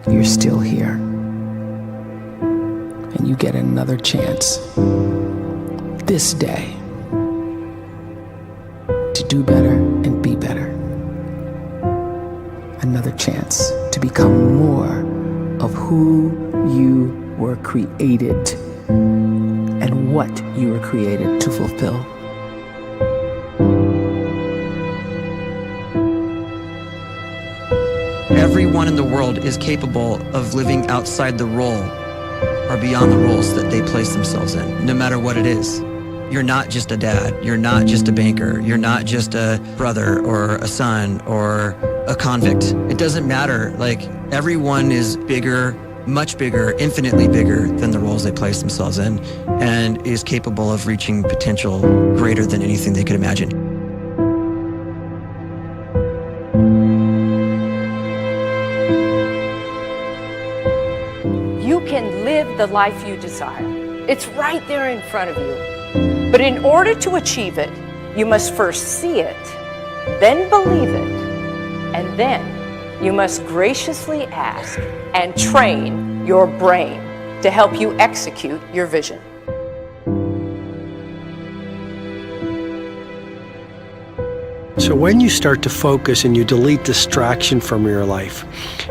you're still here. And you get another chance this day to do better and be better. Another chance to become more of who you were created and what you were created to fulfill. Everyone in the world is capable of living outside the role or beyond the roles that they place themselves in, no matter what it is. You're not just a dad, you're not just a banker, you're not just a brother or a son or a convict. It doesn't matter. Like, everyone is bigger, much bigger, infinitely bigger than the roles they place themselves in, and is capable of reaching potential greater than anything they could imagine. You can live the life you desire. It's right there in front of you. But in order to achieve it, you must first see it, then believe it, and then you must graciously ask and train your brain to help you execute your vision. So when you start to focus and you delete distraction from your life,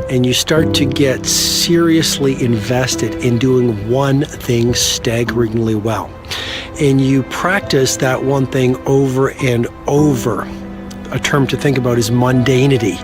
and you start to get seriously invested in doing one thing staggeringly well, and you practice that one thing over and over, a term to think about is mundanity.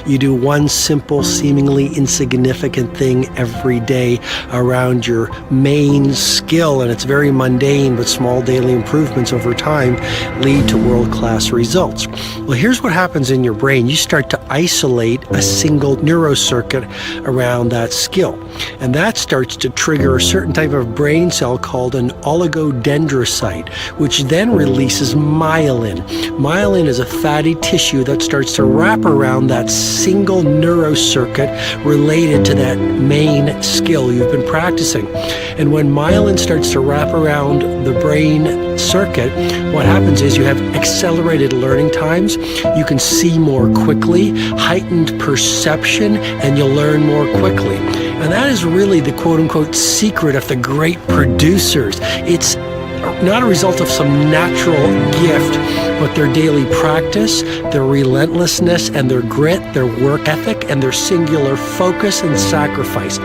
You do one simple, seemingly insignificant thing every day around your main skill, and it's very mundane, but small daily improvements over time lead to world-class results. Well, here's what happens in your brain. You start to isolate a single neurocircuit around that skill, and that starts to trigger a certain type of brain cell called an oligodendrocyte, which then releases myelin. Myelin is a fatty tissue that starts to wrap around that single neurocircuit related to that main skill you've been practicing. And when myelin starts to wrap around the brain circuit, what happens is you have accelerated learning times, you can see more quickly, heightened perception, and you'll learn more quickly. And that is really the quote-unquote secret of the great producers. It's not a result of some natural gift, but their daily practice, their relentlessness and their grit, their work ethic, and their singular focus and sacrifice.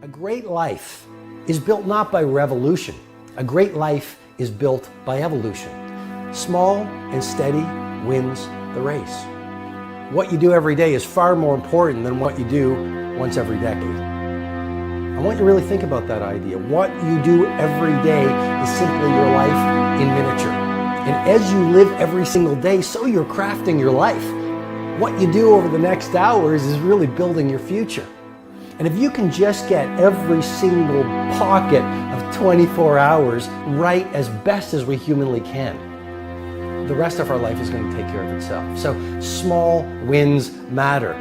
A great life is built not by revolution. A great life is built by evolution. Small and steady wins the race. What you do every day is far more important than what you do once every decade. I want you to really think about that idea. What you do every day is simply your life in miniature. And as you live every single day, so you're crafting your life. What you do over the next hours is really building your future. And if you can just get every single pocket of 24 hours right as best as we humanly can, the rest of our life is going to take care of itself. So small wins matter.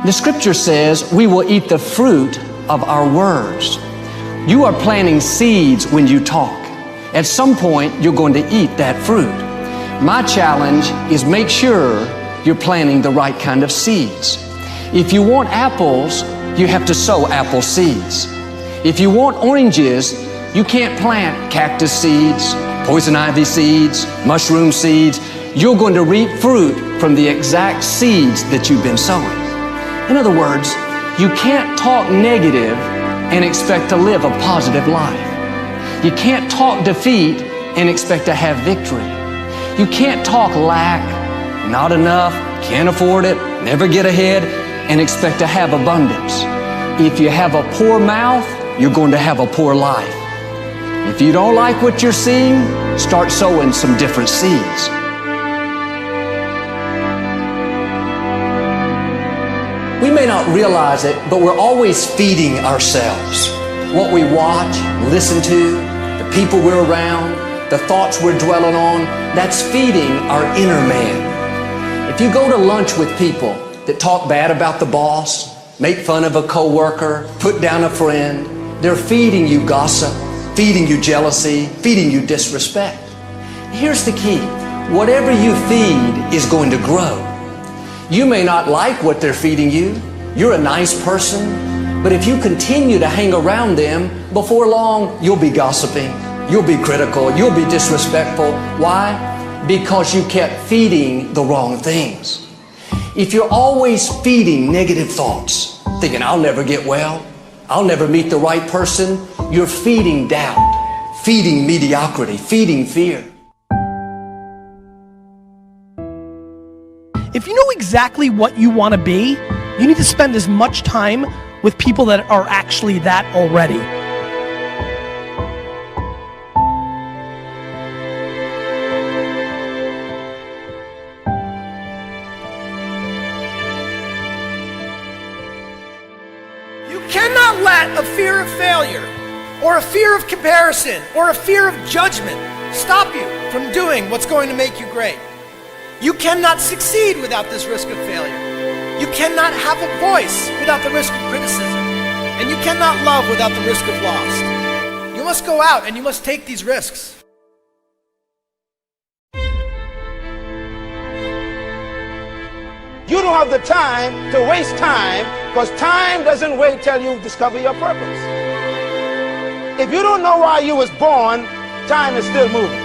The scripture says we will eat the fruit of our words. You are planting seeds when you talk. At some point, you're going to eat that fruit. My challenge is make sure you're planting the right kind of seeds. If you want apples, you have to sow apple seeds. If you want oranges, you can't plant cactus seeds, poison ivy seeds, mushroom seeds. You're going to reap fruit from the exact seeds that you've been sowing. In other words, you can't talk negative and expect to live a positive life. You can't talk defeat and expect to have victory. You can't talk lack, not enough, can't afford it, never get ahead, and expect to have abundance. If you have a poor mouth, you're going to have a poor life. If you don't like what you're seeing, start sowing some different seeds. We may not realize it, but we're always feeding ourselves. What we watch, listen to, the people we're around, the thoughts we're dwelling on, that's feeding our inner man. If you go to lunch with people that talk bad about the boss, make fun of a coworker, put down a friend. They're feeding you gossip, feeding you jealousy, feeding you disrespect. Here's the key. Whatever you feed is going to grow. You may not like what they're feeding you. You're a nice person, but if you continue to hang around them, before long, you'll be gossiping, you'll be critical, you'll be disrespectful. Why? Because you kept feeding the wrong things. If you're always feeding negative thoughts, thinking, I'll never get well, I'll never meet the right person, you're feeding doubt, feeding mediocrity, feeding fear. If you know exactly what you want to be, you need to spend as much time with people that are actually that already. You cannot let a fear of failure, or a fear of comparison, or a fear of judgment stop you from doing what's going to make you great. You cannot succeed without this risk of failure. You cannot have a voice without the risk of criticism. And you cannot love without the risk of loss. You must go out and you must take these risks. You don't have the time to waste time, because time doesn't wait till you discover your purpose. If you don't know why you was born, time is still moving.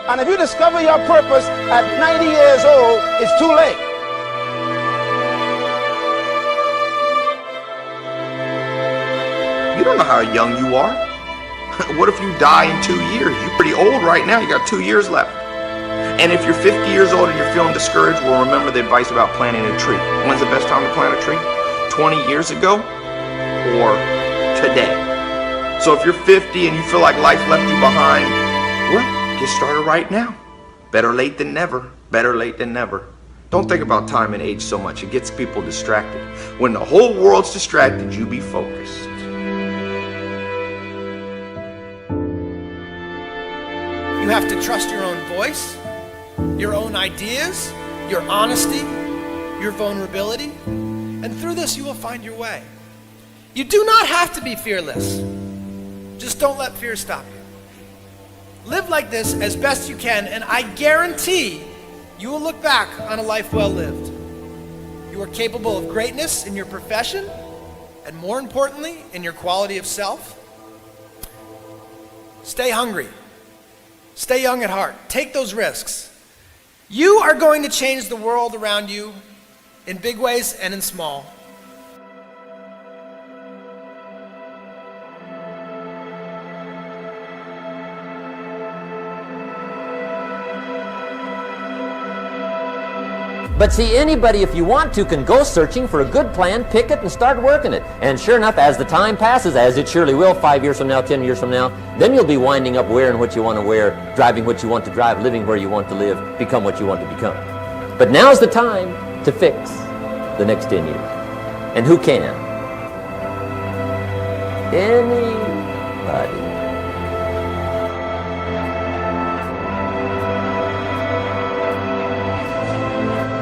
And if you discover your purpose at 90 years old, it's too late. You don't know how young you are. What if you die in 2 years? You're pretty old right now. You got 2 years left. And if you're 50 years old and you're feeling discouraged, well, remember the advice about planting a tree. When's the best time to plant a tree? 20 years ago or today? So if you're 50 and you feel like life left you behind, well, get started right now. Better late than never. Better late than never. Don't think about time and age so much. It gets people distracted. When the whole world's distracted, you be focused. You have to trust your own voice, your own ideas, your honesty, your vulnerability, and through this you will find your way. You do not have to be fearless. Just don't let fear stop you. Live like this as best you can, and I guarantee you will look back on a life well lived. You are capable of greatness in your profession, and more importantly, in your quality of self. Stay hungry. Stay young at heart. Take those risks. You are going to change the world around you in big ways and in small. But see, anybody, if you want to, can go searching for a good plan, pick it, and start working it. And sure enough, as the time passes, as it surely will 5 years from now, 10 years from now, then you'll be winding up wearing what you want to wear, driving what you want to drive, living where you want to live, become what you want to become. But now's the time to fix the next 10 years. And who can? Anybody.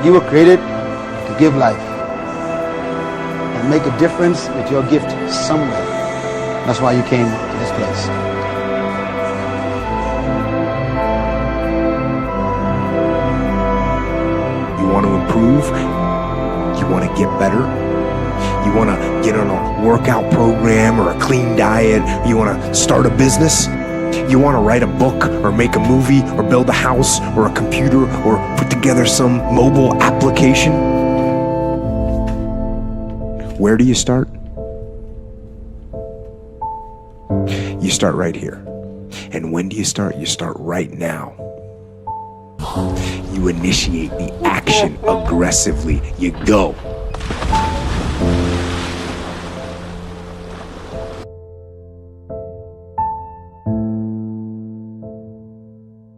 You were created to give life and make a difference with your gift somewhere. That's why you came to this place. You want to improve? You want to get better? You want to get on a workout program or a clean diet? You want to start a business? You want to write a book or make a movie or build a house or a computer or put together some mobile application? Where do you start? You start right here. And when do you start? You start right now. You initiate the action aggressively. You go.